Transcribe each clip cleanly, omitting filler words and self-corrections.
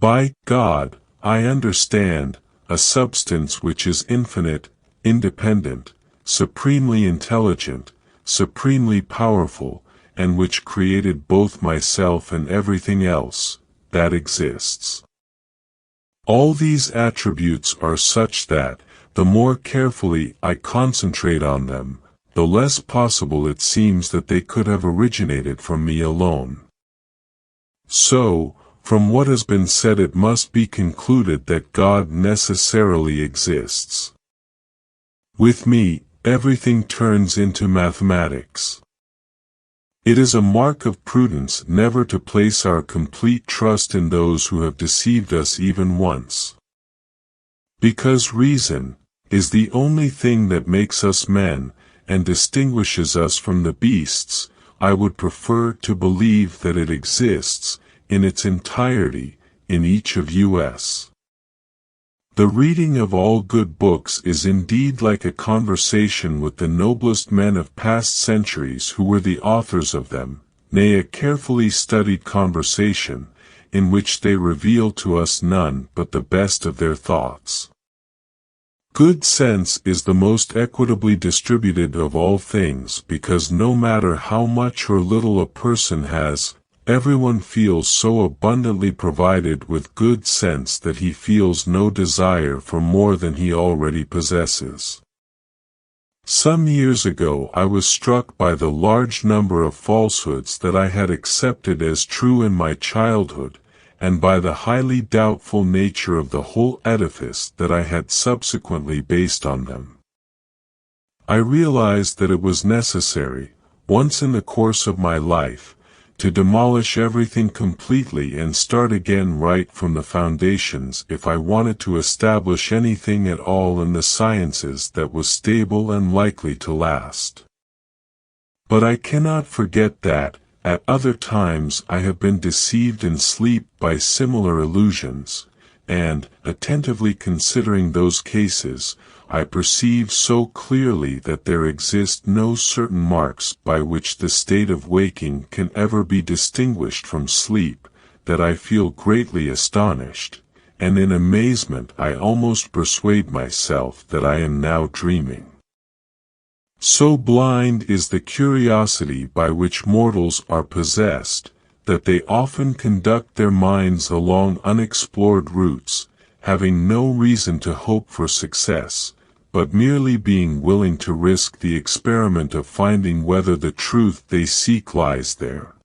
By God, I understand a substance which is infinite, independent, supremely intelligent, supremely powerful, and which created both myself and everything else that exists. All these attributes are such that, the more carefully I concentrate on them, the less possible it seems that they could have originated from me alone. So, from what has been said it must be concluded that God necessarily exists. With me, everything turns into mathematics. It is a mark of prudence never to place our complete trust in those who have deceived us even once. Because reason is the only thing that makes us men, and distinguishes us from the beasts, I would prefer to believe that it exists, in its entirety, in each of us. The reading of all good books is indeed like a conversation with the noblest men of past centuries who were the authors of them, nay, a carefully studied conversation, in which they reveal to us none but the best of their thoughts. Good sense is the most equitably distributed of all things because no matter how much or little a person has, everyone feels so abundantly provided with good sense that he feels no desire for more than he already possesses. Some years ago I was struck by the large number of falsehoods that I had accepted as true in my childhood, and by the highly doubtful nature of the whole edifice that I had subsequently based on them. I realized that it was necessary, once in the course of my life, to demolish everything completely and start again right from the foundations if I wanted to establish anything at all in the sciences that was stable and likely to last. But I cannot forget that, at other times I have been deceived in sleep by similar illusions, and, attentively considering those cases, I perceive so clearly that there exist no certain marks by which the state of waking can ever be distinguished from sleep, that I feel greatly astonished, and in amazement I almost persuade myself that I am now dreaming. So blind is the curiosity by which mortals are possessed, that they often conduct their minds along unexplored routes, having no reason to hope for success, but merely being willing to risk the experiment of finding whether the truth they seek lies there.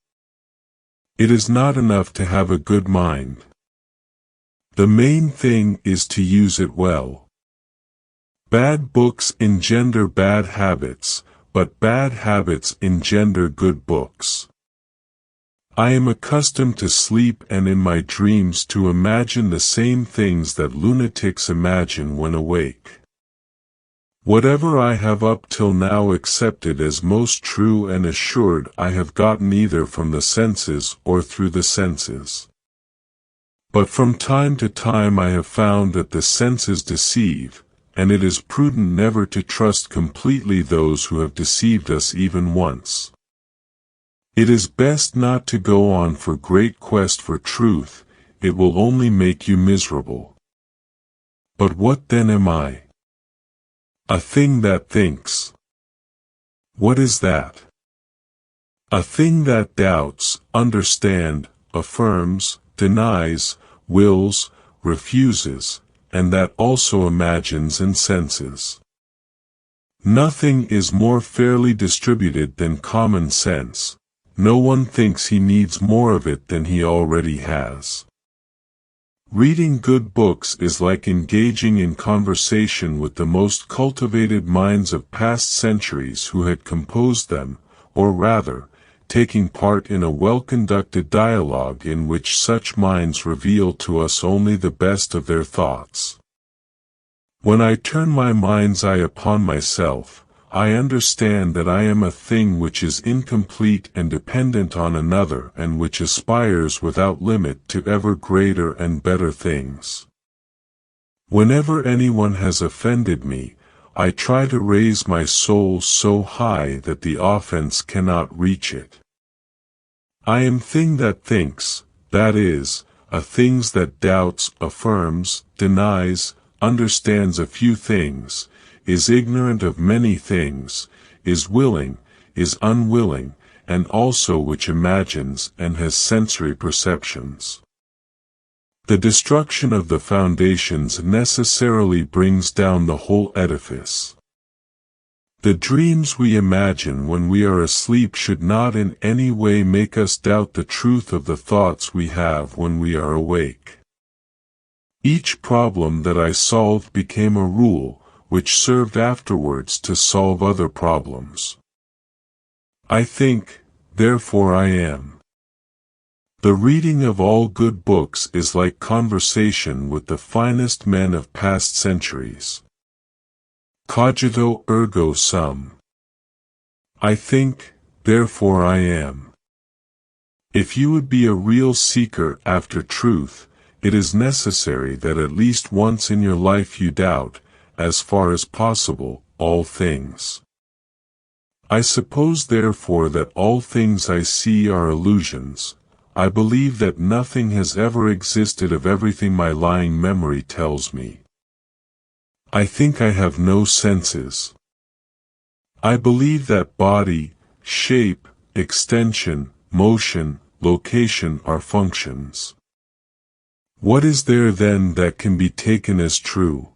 It is not enough to have a good mind. The main thing is to use it well. Bad books engender bad habits, but bad habits engender good books. I am accustomed to sleep and in my dreams to imagine the same things that lunatics imagine when awake. Whatever I have up till now accepted as most true and assured I have gotten either from the senses or through the senses. But from time to time I have found that the senses deceive, and it is prudent never to trust completely those who have deceived us even once. It is best not to go on for great quest for truth, it will only make you miserable. But what then am I? A thing that thinks. What is that? A thing that doubts, understands, affirms, denies, wills, refuses, and that also imagines and senses. Nothing is more fairly distributed than common sense. No one thinks he needs more of it than he already has. Reading good books is like engaging in conversation with the most cultivated minds of past centuries who had composed them, or rather, taking part in a well-conducted dialogue in which such minds reveal to us only the best of their thoughts. When I turn my mind's eye upon myself, I understand that I am a thing which is incomplete and dependent on another and which aspires without limit to ever greater and better things. Whenever anyone has offended me, I try to raise my soul so high that the offense cannot reach it. I am thing that thinks, that is, a things that doubts, affirms, denies, understands a few things, is ignorant of many things, is willing, is unwilling, and also which imagines and has sensory perceptions. The destruction of the foundations necessarily brings down the whole edifice. The dreams we imagine when we are asleep should not in any way make us doubt the truth of the thoughts we have when we are awake. Each problem that I solved became a rule, which served afterwards to solve other problems. I think, therefore I am. The reading of all good books is like conversation with the finest men of past centuries. Cogito ergo sum. I think, therefore I am. If you would be a real seeker after truth, it is necessary that at least once in your life you doubt, as far as possible, all things. I suppose therefore that all things I see are illusions. I believe that nothing has ever existed of everything my lying memory tells me. I think I have no senses. I believe that body, shape, extension, motion, location are functions. What is there then that can be taken as true?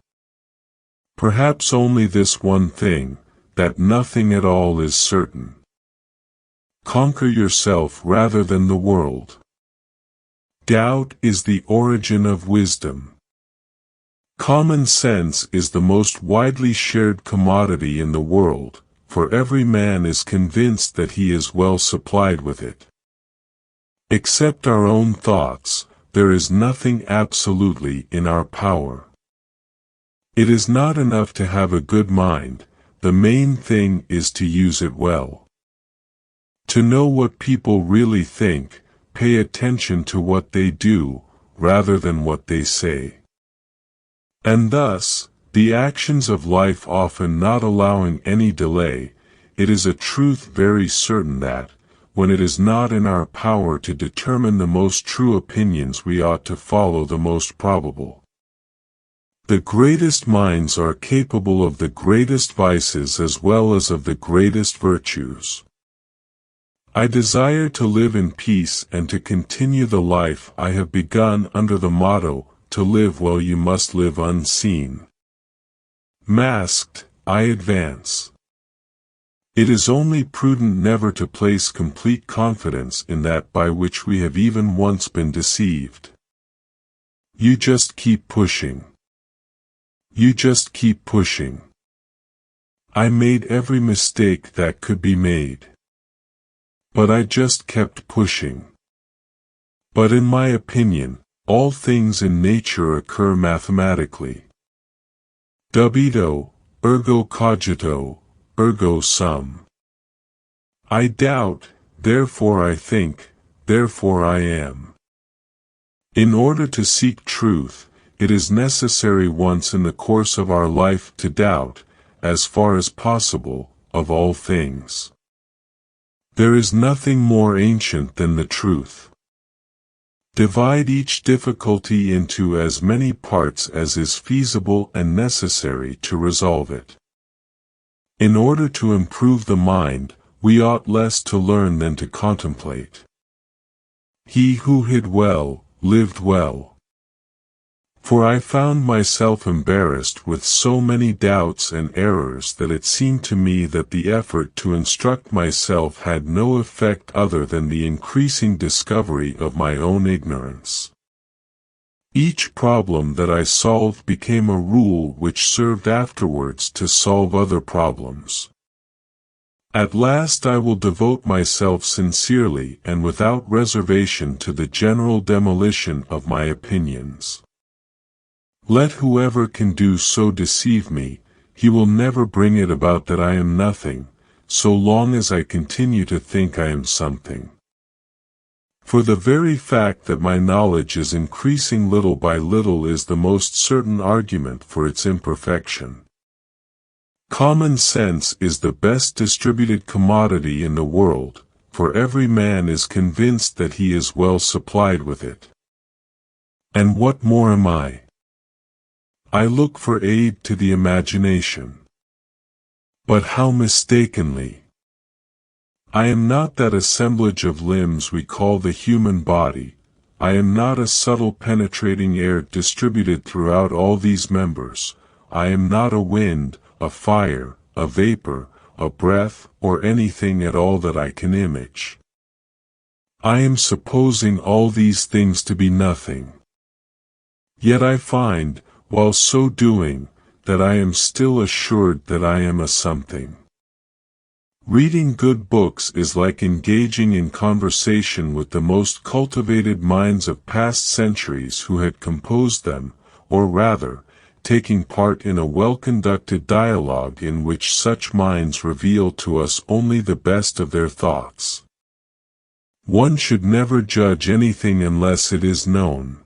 Perhaps only this one thing, that nothing at all is certain. Conquer yourself rather than the world. Doubt is the origin of wisdom. Common sense is the most widely shared commodity in the world, for every man is convinced that he is well supplied with it. Except our own thoughts, there is nothing absolutely in our power. It is not enough to have a good mind, the main thing is to use it well. To know what people really think, pay attention to what they do, rather than what they say. And thus, the actions of life often not allowing any delay, it is a truth very certain that, when it is not in our power to determine the most true opinions, we ought to follow the most probable. The greatest minds are capable of the greatest vices as well as of the greatest virtues. I desire to live in peace and to continue the life I have begun under the motto, to live well you must live unseen. Masked, I advance. It is only prudent never to place complete confidence in that by which we have even once been deceived. You just keep pushing. You just keep pushing. I made every mistake that could be made. But I just kept pushing. But in my opinion, all things in nature occur mathematically. Dubito, ergo cogito, ergo sum. I doubt, therefore I think, therefore I am. In order to seek truth, it is necessary once in the course of our life to doubt, as far as possible, of all things. There is nothing more ancient than the truth. Divide each difficulty into as many parts as is feasible and necessary to resolve it. In order to improve the mind, we ought less to learn than to contemplate. He who hid well, lived well. For I found myself embarrassed with so many doubts and errors that it seemed to me that the effort to instruct myself had no effect other than the increasing discovery of my own ignorance. Each problem that I solved became a rule which served afterwards to solve other problems. At last I will devote myself sincerely and without reservation to the general demolition of my opinions. Let whoever can do so deceive me, he will never bring it about that I am nothing, so long as I continue to think I am something. For the very fact that my knowledge is increasing little by little is the most certain argument for its imperfection. Common sense is the best distributed commodity in the world, for every man is convinced that he is well supplied with it. And what more am I? I look for aid to the imagination. But how mistakenly! I am not that assemblage of limbs we call the human body. I am not a subtle penetrating air distributed throughout all these members. I am not a wind, a fire, a vapor, a breath, or anything at all that I can image. I am supposing all these things to be nothing. Yet I find, while so doing, that I am still assured that I am a something. Reading good books is like engaging in conversation with the most cultivated minds of past centuries who had composed them, or rather, taking part in a well-conducted dialogue in which such minds reveal to us only the best of their thoughts. One should never judge anything unless it is known.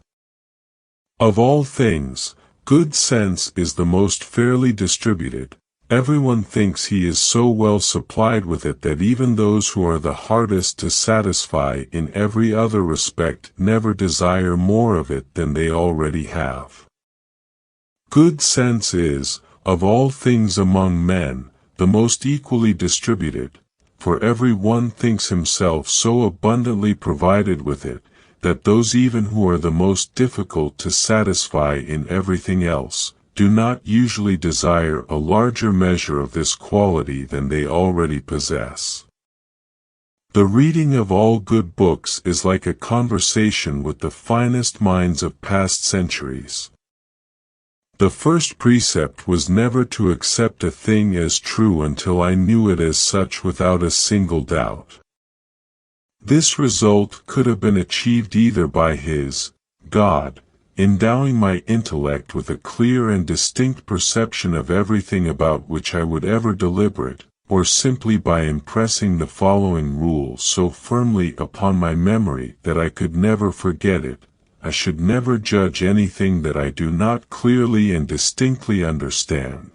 Of all things, good sense is the most fairly distributed. Everyone thinks he is so well supplied with it that even those who are the hardest to satisfy in every other respect never desire more of it than they already have. Good sense is, of all things among men, the most equally distributed, for every one thinks himself so abundantly provided with it, that those even who are the most difficult to satisfy in everything else, do not usually desire a larger measure of this quality than they already possess. The reading of all good books is like a conversation with the finest minds of past centuries. The first precept was never to accept a thing as true until I knew it as such without a single doubt. This result could have been achieved either by his, God, endowing my intellect with a clear and distinct perception of everything about which I would ever deliberate, or simply by impressing the following rule so firmly upon my memory that I could never forget it: I should never judge anything that I do not clearly and distinctly understand.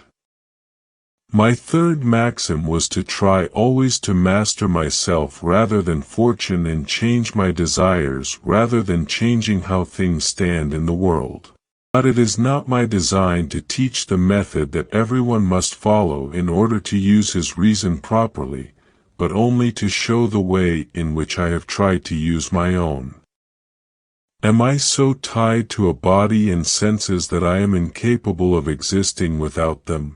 My third maxim was to try always to master myself rather than fortune, and change my desires rather than changing how things stand in the world. But it is not my design to teach the method that everyone must follow in order to use his reason properly, but only to show the way in which I have tried to use my own. Am I so tied to a body and senses that I am incapable of existing without them?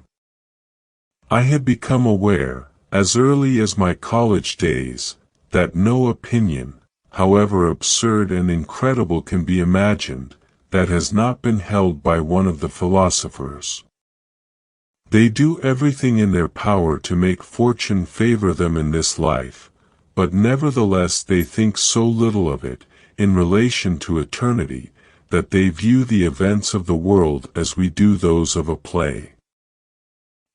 I had become aware, as early as my college days, that no opinion, however absurd and incredible, can be imagined, that has not been held by one of the philosophers. They do everything in their power to make fortune favor them in this life, but nevertheless they think so little of it, in relation to eternity, that they view the events of the world as we do those of a play.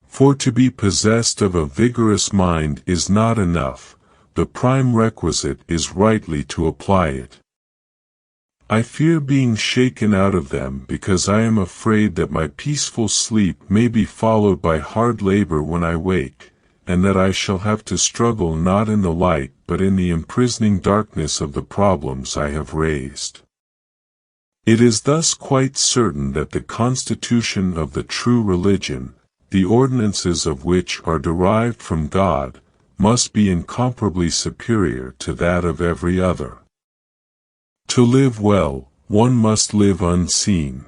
For to be possessed of a vigorous mind is not enough, the prime requisite is rightly to apply it. I fear being shaken out of them because I am afraid that my peaceful sleep may be followed by hard labor when I wake, and that I shall have to struggle not in the light but in the imprisoning darkness of the problems I have raised. It is thus quite certain that the constitution of the true religion, the ordinances of which are derived from God, must be incomparably superior to that of every other. To live well, one must live unseen.